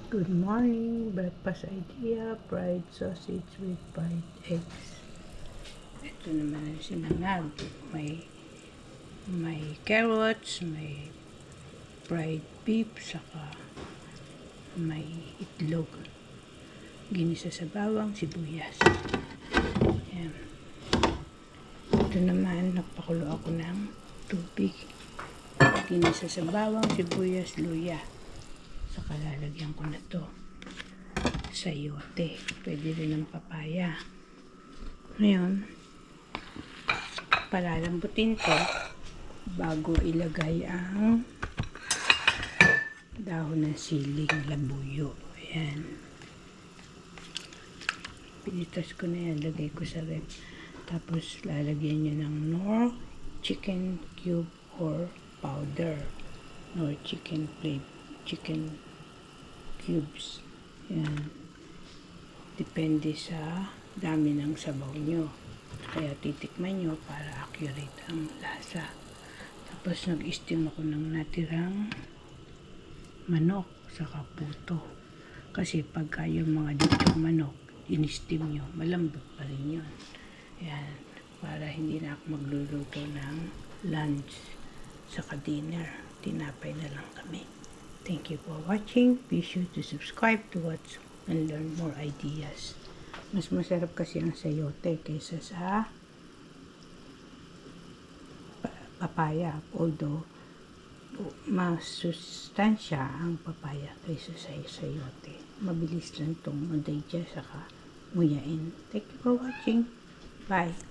Good morning, breakfast idea, fried sausage with fried eggs. Ito naman ang sinangag. May carrots, may fried beef, saka may itlog. Ginisa sa bawang, sibuyas. Ayan. Ito naman, nagpakulo ako ng tubig. Ginisa sa bawang, sibuyas, luya. Saka lalagyan ko na to sayote. Pwede rin ng papaya. Ngayon, palalambutin to bago ilagay ang dahon ng siling labuyo. Ayan. Pinitas ko na yan. Lagay ko sa rep. Tapos, lalagyan nyo ng nor chicken cube or powder. Nor chicken cubes. Yan. Depende sa dami ng sabaw nyo. Kaya titikman nyo para accurate ang lasa. Tapos nag-steam ako ng natirang manok sa puto. Kasi pagka yung mga ditong manok, in-steam nyo, malambot pa rin yun. Yan. Para hindi na ako magluluto ng lunch sa dinner. Tinapay na lang kami. Thank you for watching. Be sure to subscribe to watch and learn more ideas. Mas masarap kasi ang sayote kaysa sa papaya. Although, mas sustansya ang papaya kaysa sa sayote. Mabilis lang itong mag-digest saka nguyain. Thank you for watching. Bye.